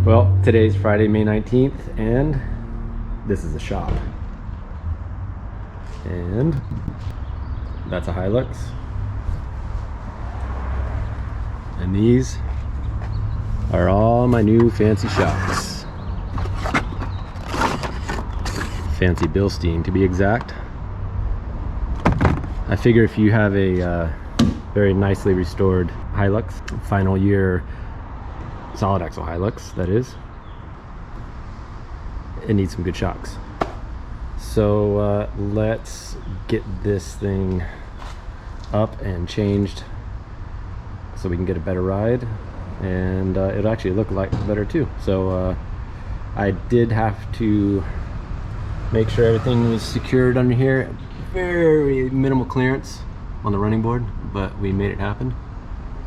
Well, today's Friday, May 19th, and this is the shop. And that's a Hilux. And these are all my new fancy shocks. Fancy Bilstein, to be exact. I figure if you have a very nicely restored Hilux, final year solid axle Hilux, that is, it needs some good shocks. So let's get this thing up and changed so we can get a better ride, and it'll actually look like better too. So I did have to make sure everything was secured under here. Very minimal clearance on the running board, but we made it happen,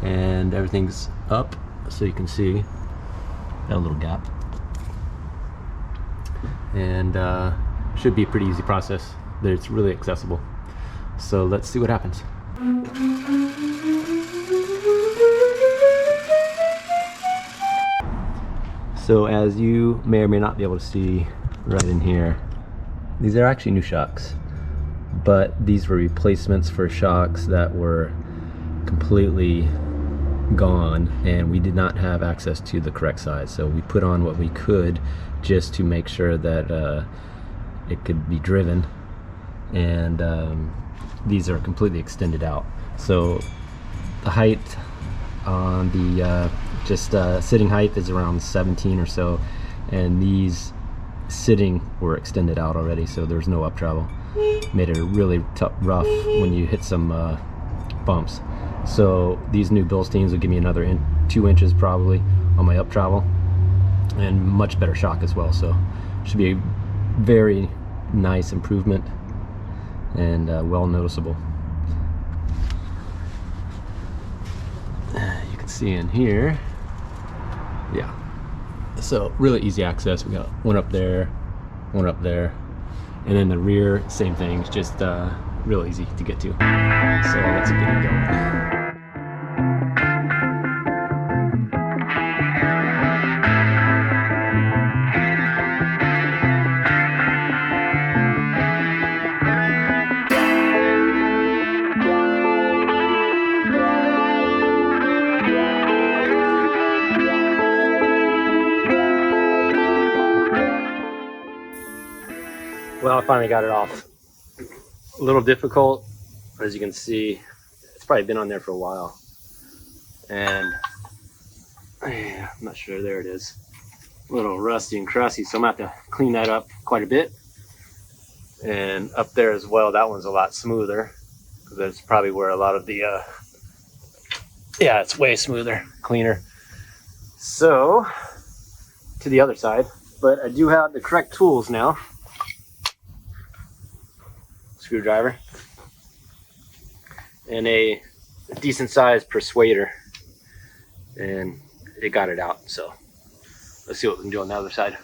and everything's up so you can see that little gap, and should be a pretty easy process. It's really accessible. So let's see what happens. So as you may or may not be able to see right in here, these are actually new shocks, but these were replacements for shocks that were completely gone, and we did not have access to the correct size, so we put on what we could just to make sure that it could be driven. And these are completely extended out, so the height on the sitting height is around 17 or so, and these sitting were extended out already, so there's no up travel. Made it really tough, rough when you hit some bumps. So these new Bilsteins will give me another 2 inches probably on my up travel, and much better shock as well. So should be a very nice improvement, and well noticeable. You can see in here, yeah. So really easy access. We got one up there, and then the rear, same thing. It's just real easy to get to. So let's get it going. Well, I finally got it off. A little difficult, as you can see. It's probably been on there for a while, and I'm not sure. There it is, a little rusty and crusty, so I'm gonna have to clean that up quite a bit. And up there as well, that one's a lot smoother, because that's probably where a lot of the yeah, it's way smoother, cleaner. So to the other side, but I do have the correct tools now. Screwdriver and a decent sized persuader, and it got it out. So let's see what we can do on the other side.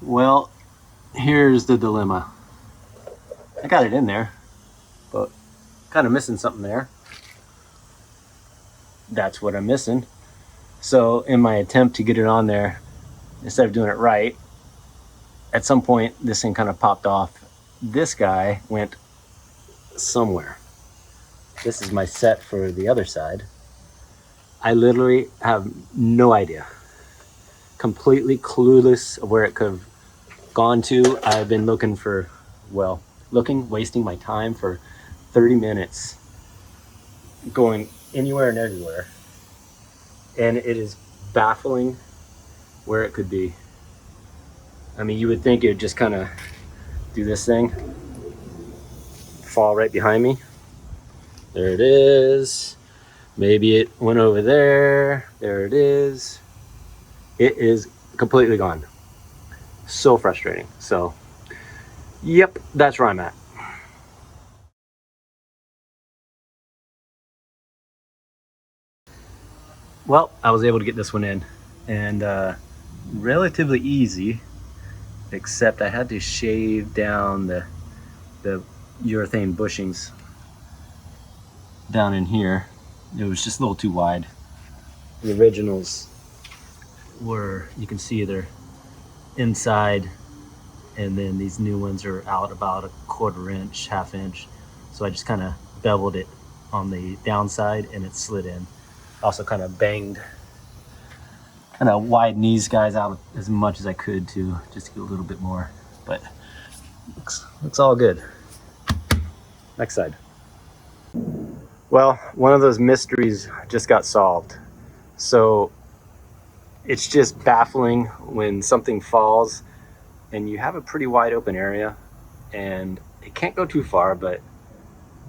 Well, here's the dilemma. I got it in there, but kind of missing something there. That's what I'm missing. So in my attempt to get it on there, instead of doing it right, at some point this thing kind of popped off. This guy went somewhere. This is my set for the other side. I literally have no idea. Completely clueless of where it could have gone to. I've been looking for, well, wasting my time for 30 minutes, going anywhere and everywhere, and it is baffling where it could be. I mean, you would think it would just kind of do this thing, fall right behind me, There it is. Maybe it went over there. There it is. It is completely gone. So frustrating. So, yep, that's where I'm at. Well, I was able to get this one in, and relatively easy, except I had to shave down the urethane bushings down in here. It was just a little too wide. The originals were, you can see they're inside, and then these new ones are out about a 1/4 inch, 1/2 inch. So I just kind of beveled it on the downside and it slid in. Also kind of banged, kind of widened these guys out as much as I could to just get a little bit more, but looks all good. Next side. Well, one of those mysteries just got solved. So it's just baffling when something falls and you have a pretty wide open area and it can't go too far, but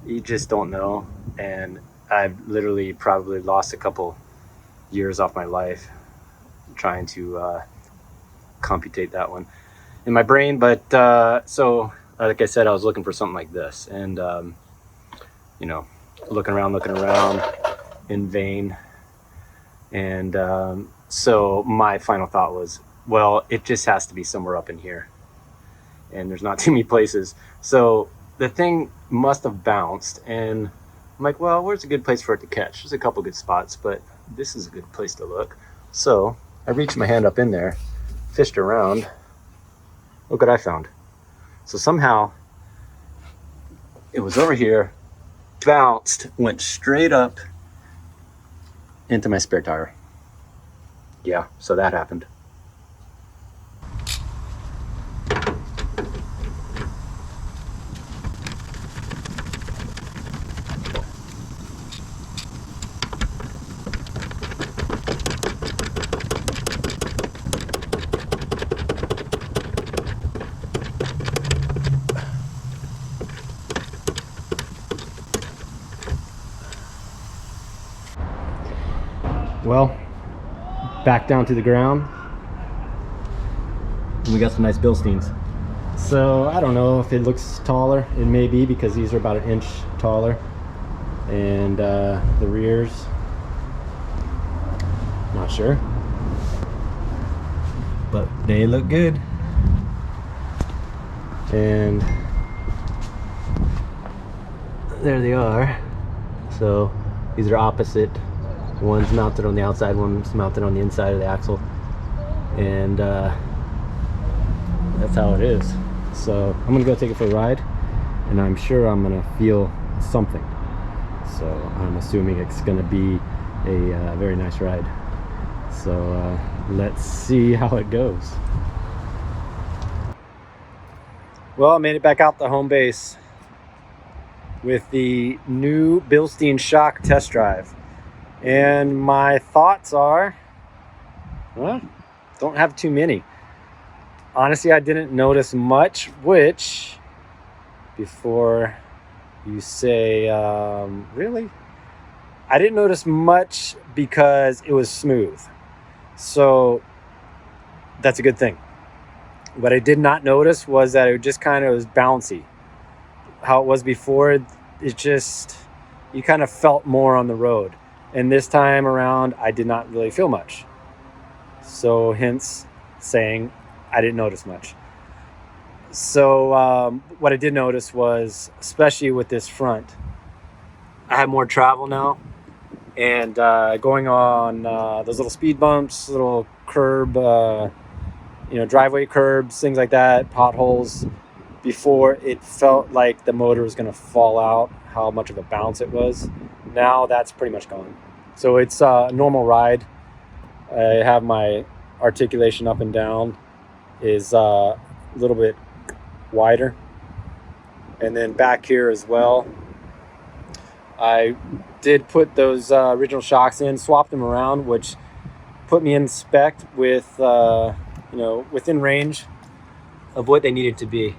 you just don't know. And I've literally probably lost a couple years off my life trying to computate that one in my brain. But so like I said, I was looking for something like this, and you know, looking around in vain. And so my final thought was, well, it just has to be somewhere up in here, and there's not too many places. So the thing must have bounced, and I'm like, well, where's a good place for it to catch? There's a couple good spots, but this is a good place to look. So I reached my hand up in there, fished around. Look what I found. So somehow it was over here, bounced, went straight up into my spare tire. Yeah, so that happened. Well, back down to the ground. And we got some nice Bilsteins. So I don't know if it looks taller. It may be because these are about 1 inch taller. And the rears, not sure. But they look good. And there they are. So these are opposite. One's mounted on the outside, one's mounted on the inside of the axle, and that's how it is. So I'm gonna go take it for a ride, and I'm sure I'm gonna feel something. So I'm assuming it's gonna be a very nice ride. So let's see how it goes. Well, I made it back out the home base with the new Bilstein shock test drive. And my thoughts are, well, don't have too many. Honestly, I didn't notice much, which, before you say, really? I didn't notice much because it was smooth. So that's a good thing. What I did not notice was that it just kind of was bouncy. How it was before, it just, you kind of felt more on the road. And this time around, I did not really feel much. So hence saying I didn't notice much. So what I did notice was, especially with this front, I have more travel now. And going on those little speed bumps, little curb, driveway curbs, things like that, potholes. Before, it felt like the motor was going to fall out, how much of a bounce it was. Now that's pretty much gone. So it's a normal ride. I have my articulation up and down is a little bit wider. And then back here as well, I did put those original shocks in, swapped them around, which put me in spec with, within range of what they needed to be.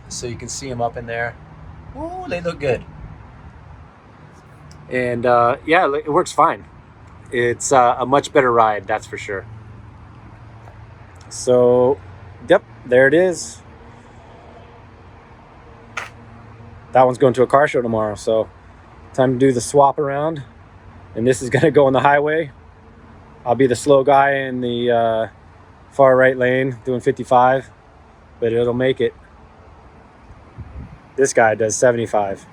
So you can see them up in there. Ooh, they look good. And yeah, it works fine. It's a much better ride, that's for sure. So, yep, there it is. That one's going to a car show tomorrow, so time to do the swap around. And this is going to go on the highway. I'll be the slow guy in the far right lane doing 55, but it'll make it. This guy does 75.